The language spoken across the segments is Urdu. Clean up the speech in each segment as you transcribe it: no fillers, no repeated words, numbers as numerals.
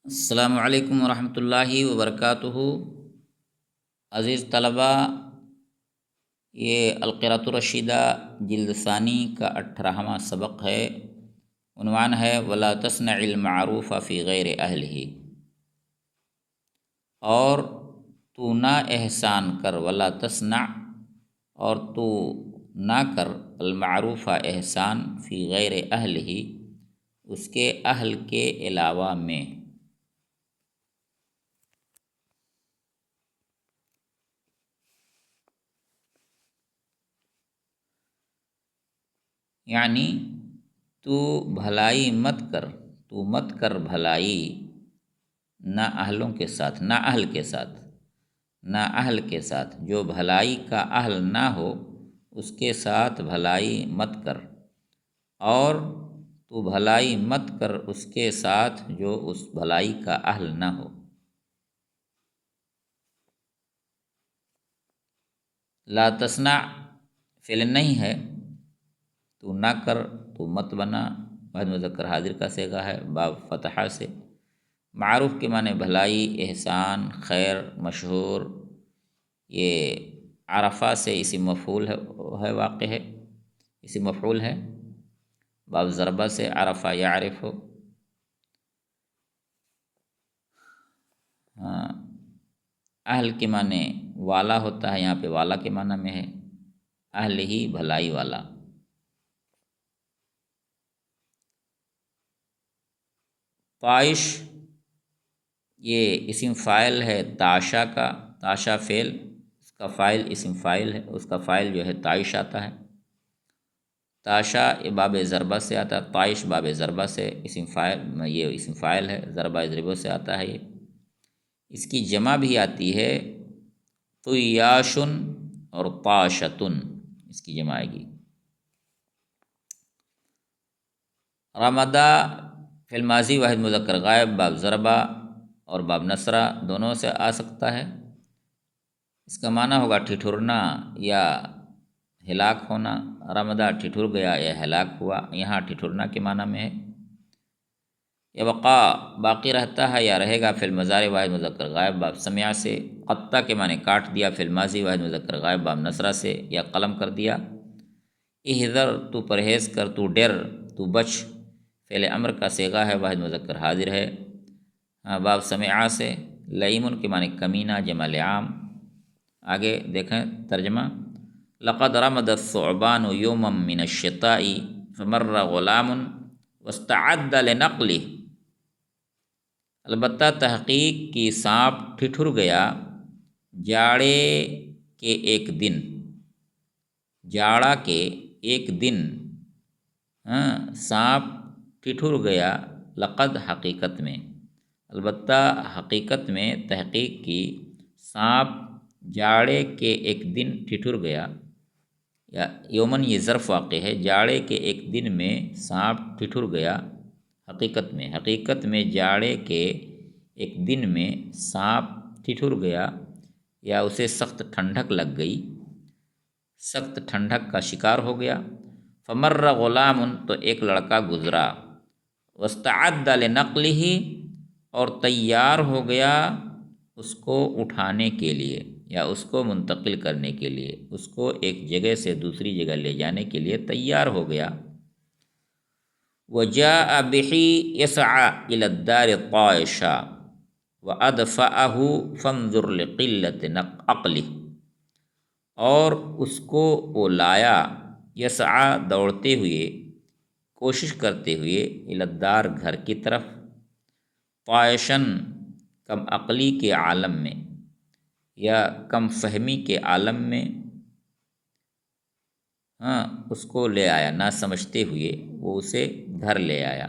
السلام علیکم ورحمۃ اللہ وبرکاتہ۔ عزیز طلباء، یہ القراۃ الرشیدہ جلد ثانی کا 18واں سبق ہے۔ عنوان ہے ولا تصنع المعروف فی غیر اہلہ، اور تو نہ احسان کر، ولا تصنع، اور تو نہ کر، المعروف احسان، فی غیر اہلہ، اس کے اہل کے علاوہ میں۔ یعنی تو بھلائی مت کر، تو مت کر بھلائی نہ اہلوں کے ساتھ، نہ اہل کے ساتھ، نہ اہل کے ساتھ، جو بھلائی کا اہل نہ ہو اس کے ساتھ بھلائی مت کر، اور تو بھلائی مت کر اس کے ساتھ جو اس بھلائی کا اہل نہ ہو۔ لا تصنع فعل نہیں ہے، تو نہ کر، تو مت بنا، واحد مذکر حاضر کا صیغہ ہے، باب فتحہ سے۔ معروف کے معنی بھلائی، احسان، خیر، مشہور۔ یہ عرفہ سے اسم مفعول ہے واقع ہے، اسم مفعول ہے، باب ضربہ سے عرفہ یعرف ہو۔ اہل کے معنی والا ہوتا ہے، یہاں پہ والا کے معنی میں ہے، اہل ہی بھلائی والا۔ طائش یہ اسم فاعل ہے تاشا کا، تاشا فعل، اس کا فاعل اسم فاعل ہے، اس کا فاعل جو ہے طائش آتا ہے۔ تاشا یہ باب ضربہ سے آتا ہے، طائش باب ضربہ سے اسم فاعل، یہ اسم فاعل ہے، ضربہ ضربہ سے آتا ہے۔ یہ اس کی جمع بھی آتی ہے طیاشن اور طاشتن، اس کی جمع آئے گی۔ رمدا فی الماضی واحد مذکر غائب، باب ضربہ اور باب نصرہ دونوں سے آ سکتا ہے۔ اس کا معنی ہوگا ٹھٹھرنا یا ہلاک ہونا۔ رمدا ٹھٹھر گیا یا ہلاک ہوا، یہاں ٹھٹھرنا کے معنی میں ہے۔ یبقا باقی رہتا ہے یا رہے گا، فی المضارع واحد مذکر غائب، باب سمع سے۔ قطع کے معنی کاٹ دیا، فی الماضی واحد مذکر غائب، باب نصرہ سے، یا قلم کر دیا۔ احذر تو پرہیز کر، تو ڈر، تو بچ، فعل امر کا صیغہ ہے، واحد مذکر حاضر ہے، باب سمع سے۔ لئیمن کے معنی کمینہ، جمع لعام۔ آگے دیکھیں ترجمہ۔ لقد رمد الثعبان یوما من الشتاء فمر غلام واستعد لنقله، البتہ تحقیق کی سانپ ٹھٹھر گیا جاڑے کے ایک دن، جاڑا کے ایک دن، سانپ ٹھٹھر گیا، لقد حقیقت میں، البتہ حقیقت میں، تحقیق کی، سانپ جاڑے کے ایک دن ٹھٹھر گیا، یا یومن یہ ظرف واقع ہے، جاڑے کے ایک دن میں سانپ ٹھٹھر گیا، حقیقت میں، حقیقت میں جاڑے کے ایک دن میں سانپ ٹھٹھر گیا یا اسے سخت ٹھنڈک لگ گئی، سخت ٹھنڈک کا شکار ہو گیا۔ فمر غلام تو ایک لڑکا گزرا، واستعد لنقلہ اور تیار ہو گیا اس کو اٹھانے کے لیے یا اس کو منتقل کرنے کے لیے، اس کو ایک جگہ سے دوسری جگہ لے جانے کے لیے تیار ہو گیا۔ وجاء به يسعى إلى الدار طائشا وأدفعه فانظر لقلة عقله، اور اس کو وہ لایا، یسعى دوڑتے ہوئے، کوشش کرتے ہوئے، إلى الدار گھر کی طرف، طائشن کم عقلی کے عالم میں یا کم فہمی کے عالم میں، اس کو لے آیا، نہ سمجھتے ہوئے وہ اسے گھر لے آیا۔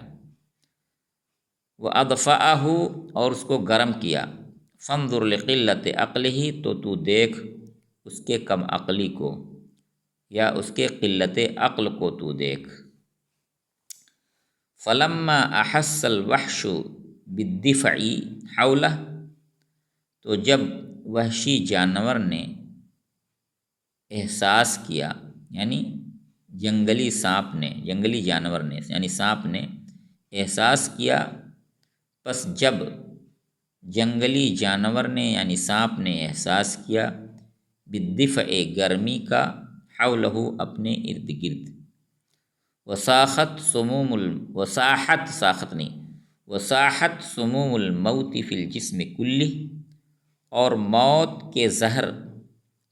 وَأَضْفَأَهُ اور اس کو گرم کیا، فانظر لقلة عقله تو دیکھ اس کے کم عقلی کو یا اس کے قلت عقل کو تو دیکھ۔ فَلَمَّا أَحَسَّ الْوَحْشُ بِالدِّفْعِ حَوْلَهُ تو جب وحشی جانور نے احساس کیا، یعنی جنگلی سانپ نے، جنگلی جانور نے یعنی سانپ نے احساس کیا پس جب جنگلی جانور نے یعنی سانپ نے احساس کیا بالدفع گرمی کا حولہ اپنے ارد گرد، وساحت سموم الموت فی الجسم کلہ، اور موت کے زہر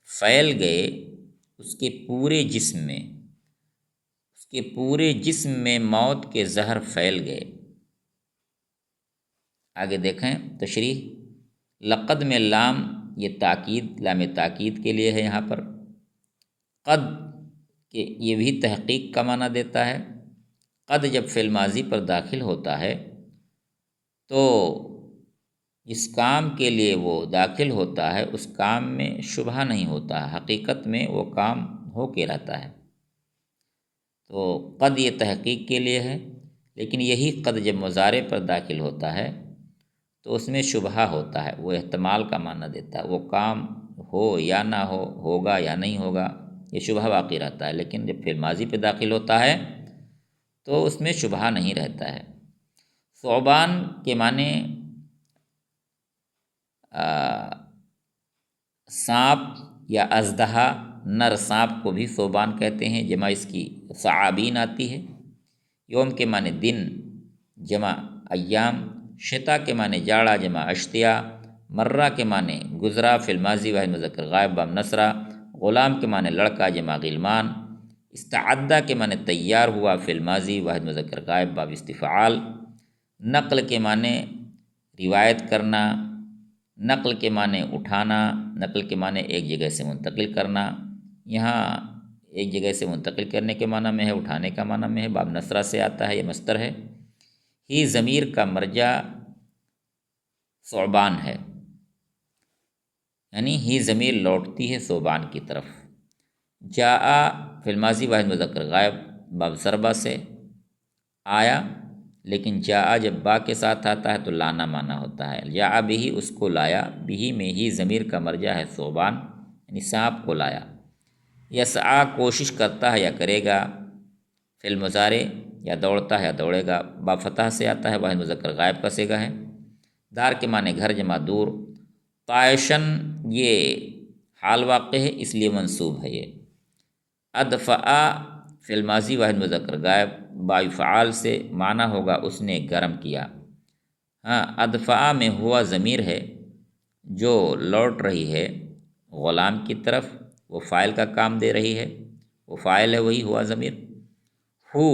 پھیل گئے اس کے پورے جسم میں، اس کے پورے جسم میں موت کے زہر پھیل گئے۔ آگے دیکھیں تشریح، لقد میں لام یہ تاکید، لام تاکید کے لیے ہے یہاں پر، قد کہ یہ بھی تحقیق کا معنی دیتا ہے۔ قد جب فعل ماضی پر داخل ہوتا ہے تو جس کام کے لیے وہ داخل ہوتا ہے اس کام میں شبہ نہیں ہوتا ہے، حقیقت میں وہ کام ہو کے رہتا ہے۔ تو قد یہ تحقیق کے لیے ہے، لیکن یہی قد جب مضارع پر داخل ہوتا ہے تو اس میں شبہ ہوتا ہے، وہ احتمال کا معنی دیتا ہے، وہ کام ہو یا نہ ہو، ہوگا یا نہیں ہوگا، یہ شبہ باقی رہتا ہے۔ لیکن جب فعل ماضی پہ داخل ہوتا ہے تو اس میں شبہ نہیں رہتا ہے۔ ثعبان کے معنی سانپ یا اژدہا، نر سانپ کو بھی ثعبان کہتے ہیں، جمع اس کی ثعابین آتی ہے۔ یوم کے معنی دن، جمع ایام، شتا کے معنی جاڑا، جمع اشتیا، مرہ کے معنی گزرا، فی الماضی واحد مذکر غائب باب نصرہ، غلام کے معنی لڑکا، جمع غلمان، استعدہ کے معنی تیار ہوا، فی الماضی واحد مذکر غائب باب استفعال، نقل کے معنی روایت کرنا، نقل کے معنی اٹھانا، نقل کے معنی ایک جگہ سے منتقل کرنا، یہاں ایک جگہ سے منتقل کرنے کے معنی میں ہے، اٹھانے کا معنی میں ہے، باب نصرہ سے آتا ہے، یہ مصدر ہے۔ ہی ضمیر کا مرجع ثعبان ہے، یعنی ہی ضمیر لوٹتی ہے ثعبان کی طرف۔ جاء فی الماضی واحد مذکر غائب باب ضربہ سے آیا، لیکن جاء جب با کے ساتھ آتا ہے تو لانا معنی ہوتا ہے۔ جاء بہی اس کو لایا، بہی میں ہی ضمیر کا مرجع ہے ثعبان، یعنی سانپ کو لایا۔ یسعی کوشش کرتا ہے یا کرے گا، فی المضارع یا دوڑتا ہے یا دوڑے گا، با فتح سے آتا ہے، واحد مذکر غائب کا صیغہ ہے۔ دار کے معنی گھر، جمع دور۔ طائشن یہ حال واقع ہے اس لیے منصوب ہے یہ۔ ادفع فی الماضی واحد مذکر غائب با فعال سے معنی ہوگا اس نے گرم کیا۔ ہاں، ادفع میں ہوا ضمیر ہے جو لوٹ رہی ہے غلام کی طرف، وہ فاعل کا کام دے رہی ہے، وہ فاعل ہے، وہی ہوا ضمیر۔ ہو،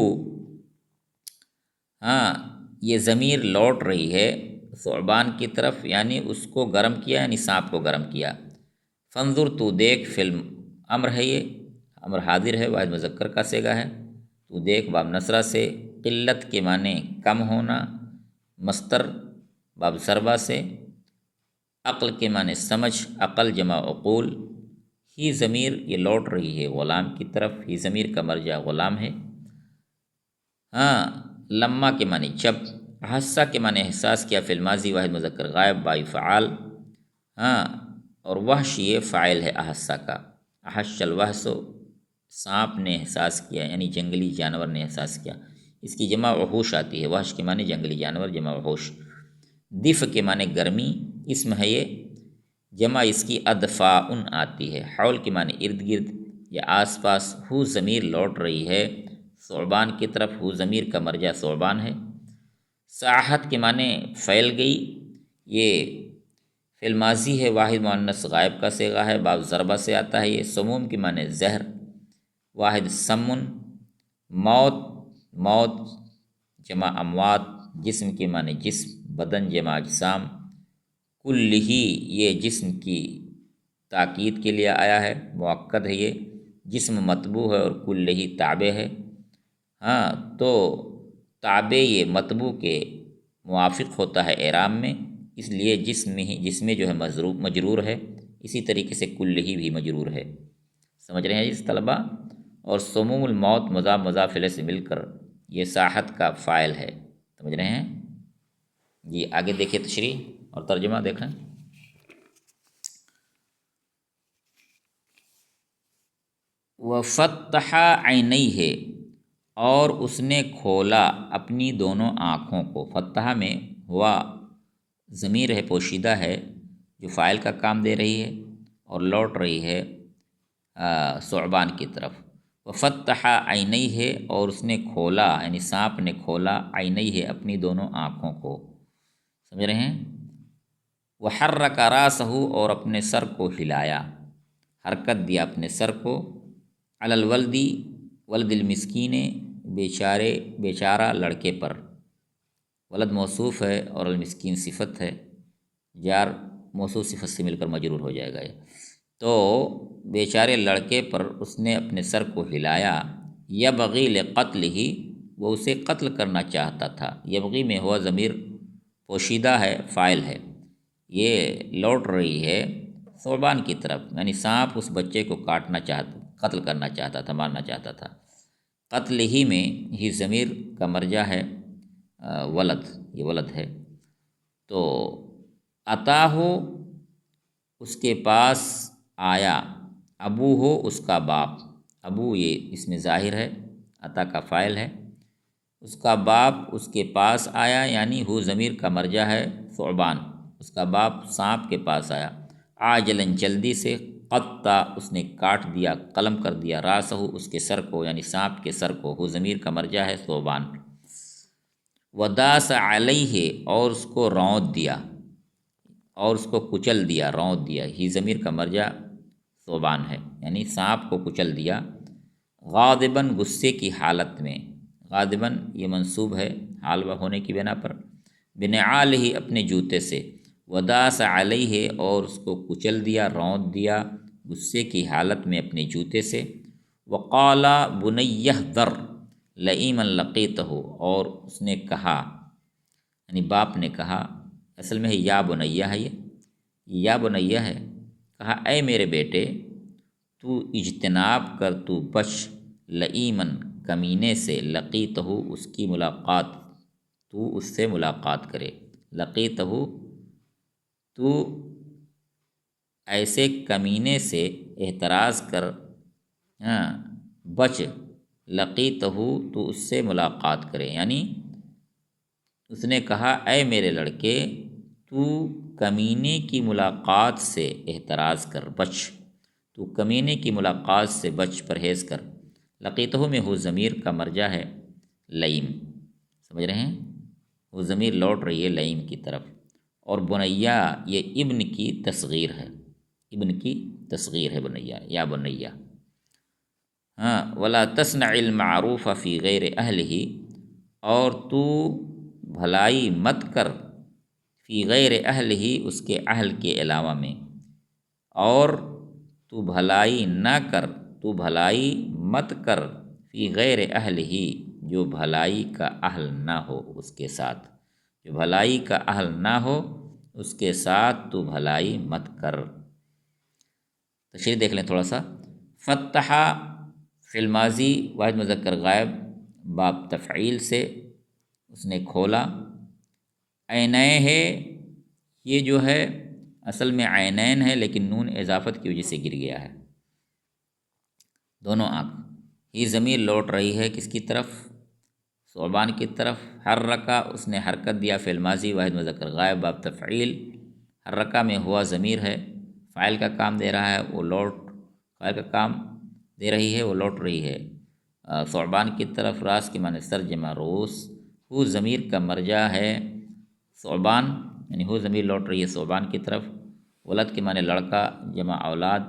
ہاں یہ ضمیر لوٹ رہی ہے ثعبان کی طرف، یعنی اس کو گرم کیا، یعنی سانپ کو گرم کیا۔ فنظر تو دیکھ، فلم امر ہے، یہ امر حاضر ہے، واحد مذکر کا صیغہ ہے، تو دیکھ باب نصرہ سے۔ قلت کے معنی کم ہونا، مصدر باب ضربہ سے۔ عقل کے معنی سمجھ، عقل جمع عقول۔ ہی ضمیر یہ لوٹ رہی ہے غلام کی طرف، ہی ضمیر کا مرجع غلام ہے۔ ہاں، لما کے معنی جب، احسا کے معنی احساس کیا، فی الماضی واحد مذکر غائب با فعال۔ ہاں، اور وحش یہ فاعل ہے احسا کا، احش الوحش سانپ نے احساس کیا، یعنی جنگلی جانور نے احساس کیا۔ اس کی جمع وحوش آتی ہے، وحش کے معنی جنگلی جانور، جمع وحوش۔ دفع کے معنی گرمی، اسم ہے یہ، جمع اس کی ادفاعن آتی ہے۔ حول کے معنی ارد گرد یا آس پاس۔ ہو ضمیر لوٹ رہی ہے ثعبان کی طرف، ہو ضمیر کا مرجع ثعبان ہے۔ ساحت کے معنی پھیل گئی، یہ فی الماضی ہے، واحد مؤنث غائب کا صیغہ ہے، باب ضربہ سے آتا ہے یہ۔ سموم کے معنی زہر، واحد سمن۔ موت، موت جمع اموات۔ جسم کے معنی جسم، بدن جمع اجسام۔ کل ہی یہ جسم کی تاکید کے لیے آیا ہے، مؤکد ہے یہ، جسم مطبوع ہے اور کل ہی تابع ہے۔ ہاں، تو تابع یہ مطبوع کے موافق ہوتا ہے اعراب میں، اس لیے جسم جو ہے مجرور ہے، اسی طریقے سے کل ہی بھی مجرور ہے۔ سمجھ رہے ہیں اس طلبہ؟ اور سموم الموت مضاف مضاف الیہ سے مل کر یہ ساحت کا فاعل ہے، سمجھ رہے ہیں جی؟ آگے دیکھیے تشریح اور ترجمہ دیکھیں۔ وفتح عینیہ، اور اس نے کھولا اپنی دونوں آنکھوں کو۔ فتح میں ہوا ضمیر ہے پوشیدہ ہے جو فاعل کا کام دے رہی ہے اور لوٹ رہی ہے ثعبان کی طرف۔ وفتح عینی ہے اور اس نے کھولا، یعنی سانپ نے کھولا عینی ہے اپنی دونوں آنکھوں کو، سمجھ رہے ہیں۔ وحرک راسہ اور اپنے سر کو ہلایا، حرکت دیا اپنے سر کو، علی الولدی ولد المسکین بیچارہ لڑکے پر، ولد موصوف ہے اور المسکین صفت ہے، جار موصوف صفت سے مل کر مجرور ہو جائے گا یہ۔ تو بیچارے لڑکے پر اس نے اپنے سر کو ہلایا، یبغی لقتلہ وہ اسے قتل کرنا چاہتا تھا۔ یبغی میں ہوا ضمیر پوشیدہ ہے، فاعل ہے، یہ لوٹ رہی ہے ثعبان کی طرف، یعنی سانپ اس بچے کو قتل کرنا چاہتا تھا، مارنا چاہتا تھا۔ قتل ہی میں ہی ضمیر کا مرجع ہے ولد، یہ ولد ہے۔ تو عطا ہو اس کے پاس آیا، ابو ہو اس کا باپ، ابو یہ اس میں ظاہر ہے، عطا کا فاعل ہے، اس کا باپ اس کے پاس آیا، یعنی ہو ضمیر کا مرجع ہے ثعبان، اس کا باپ سانپ کے پاس آیا، عاجلاً جلدی سے، قطع اس نے کاٹ دیا، قلم کر دیا، راسہ اس کے سر کو، یعنی سانپ کے سر کو، ہو ضمیر کا مرجع ہے ثعبان۔ وداس علیہ اور اس کو رونت دیا، اور اس کو کچل دیا، رونت دیا، ہی ضمیر کا مرجع ثعبان ہے، یعنی سانپ کو کچل دیا، غاضباً غصے کی حالت میں، غاضباً یہ منصوب ہے حال ہونے کی بنا پر، بنعالہ اپنے جوتے سے، وداس علیہ اور اس کو کچل دیا، رونت دیا غصے کی حالت میں اپنے جوتے سے، وقال بنی احذر لئیمن لقیتہ اور اس نے کہا، یعنی باپ نے کہا، اصل میں ہے یا بنیہ ہے، یہ یا بنیہ ہے، کہا اے میرے بیٹے تو اجتناب کر، تو بچ، لئیمن کمینے سے، لقیتہ اس کی ملاقات، تو اس سے ملاقات کرے، لقیتہ تو ایسے کمینے سے احتراز کر، بچ، لقیتہ تو اس سے ملاقات کرے، یعنی اس نے کہا اے میرے لڑکے تو کمینے کی ملاقات سے احتراز کر، بچ، تو کمینے کی ملاقات سے بچ، پرہیز کر۔ لقیتہ میں ہو ضمیر کا مرجع ہے لئیم، سمجھ رہے ہیں، وہ ضمیر لوٹ رہی ہے لئیم کی طرف، اور بنیہ یہ ابن کی تصغیر ہے، ابن کی تصغیر ہے بنیہ، یا بنیہ۔ ولا تصنع المعروف فی غیر اہلہ اور تو بھلائی مت کر، فی غیر اہلہ اس کے اہل کے علاوہ میں، اور تو بھلائی نہ کر، تو بھلائی مت کر، فی غیر اہلہ جو بھلائی کا اہل نہ ہو اس کے ساتھ، جو بھلائی کا اہل نہ ہو اس کے ساتھ تو بھلائی مت کر۔ تشریح دیکھ لیں تھوڑا سا۔ فتح فی الماضی واحد مذکر غائب باب تفعیل سے، اس نے کھولا، عینین ہے، یہ جو ہے اصل میں عینین ہے لیکن نون اضافت کی وجہ سے گر گیا ہے، دونوں آنکھ، یہ ضمیر لوٹ رہی ہے کس کی طرف، ثعبان کی طرف۔ حرکا اس نے حرکت دیا، فی الماضی واحد مذکر غائب باب تفعیل، حرکا میں ہوا ضمیر ہے، فاعل کا کام دے رہا ہے، وہ لوٹ، فاعل کا کام دے رہی ہے، وہ لوٹ رہی ہے ثعبان کی طرف، راس کے معنی سر جمع روس، ہو ضمیر کا مرجع ہے ثعبان، یعنی ہو ضمیر لوٹ رہی ہے ثعبان کی طرف، ولد کے معنی لڑکا جمع اولاد،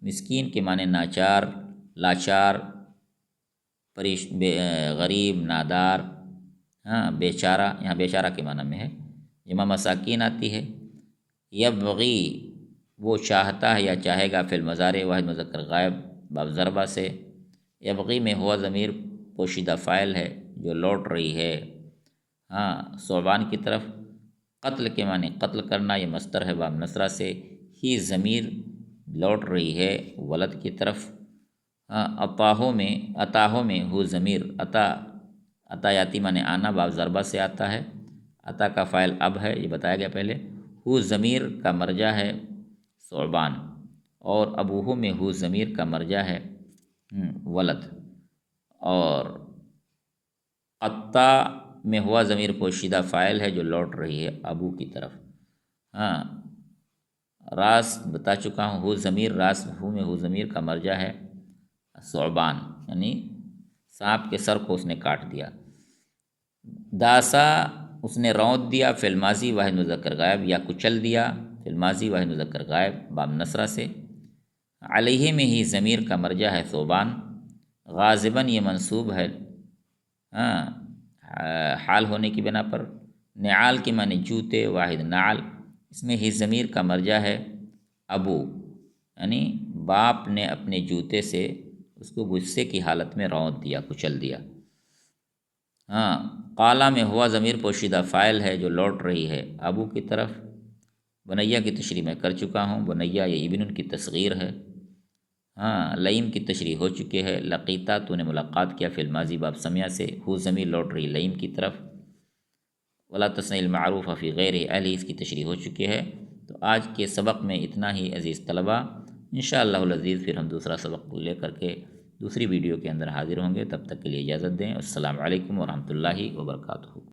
مسکین کے معنی ناچار، لاچار، غریب، نادار، بیچارہ، یہاں بیچارہ کے معنی میں ہے، جمع مساکین آتی ہے۔ یبغی وہ چاہتا ہے یا چاہے گا، فی المضارع واحد مذکر غائب باب ضربہ سے، یبغی میں ہوا ضمیر پوشیدہ فاعل ہے جو لوٹ رہی ہے ثعبان کی طرف، قتل کے معنی قتل کرنا، یہ مصدر ہے باب نصرہ سے، ہی ضمیر لوٹ رہی ہے ولد کی طرف، عطاہوں میں ہو ضمیر عطایاتی معنی آنا باب ضربہ سے آتا ہے، عطا کا فاعل اب ہے، یہ بتایا گیا پہلے، ہو ضمیر کا مرجع ہے ثعبان، اور ابوہ میں ہو ضمیر کا مرجع ہے ولد، اور قطع میں ہوا ضمیر پوشیدہ فاعل ہے جو لوٹ رہی ہے ابو کی طرف. ہاں، راس بتا چکا ہوں. ہو ضمیر، راس ہو میں ہو ضمیر کا مرجع ہے ثعبان، یعنی سانپ کے سر کو اس نے کاٹ دیا. داسا اس نے رونت دیا، فعل ماضی واحد مذکر غائب، یا کچل دیا، فعل ماضی واحد مذکر غائب باب نصرہ سے. علیہ میں ہی ضمیر کا مرجع ہے ثعبان. غاضباً یہ منصوب ہے ہاں حال ہونے کی بنا پر. نعال کے معنی جوتے، واحد نعل، اس میں ہی ضمیر کا مرجع ہے ابو، یعنی باپ نے اپنے جوتے سے اس کو غصے کی حالت میں رونت دیا، کچل دیا. ہاں، قالا میں ہوا ضمیر پوشیدہ فاعل ہے جو لوٹ رہی ہے ابو کی طرف. بنیا کی تشریح میں کر چکا ہوں. بنیا یہ ابن کی تصغیر ہے. ہاں، لئیم کی تشریح ہو چکی ہے. لقیتا تو نے ملاقات کیا، فعل ماضی باب سمیہ سے. ہو ضمیر لوٹ رہی لئیم کی طرف. ولا تصنع المعروف فی غیر اہلہ، اس کی تشریح ہو چکی ہے. تو آج کے سبق میں اتنا ہی عزیز طلبہ. انشاءاللہ العزیز پھر ہم دوسرا سبق لے کر کے دوسری ویڈیو کے اندر حاضر ہوں گے. تب تک کے لیے اجازت دیں. السلام علیکم ورحمۃ اللہ وبرکاتہ.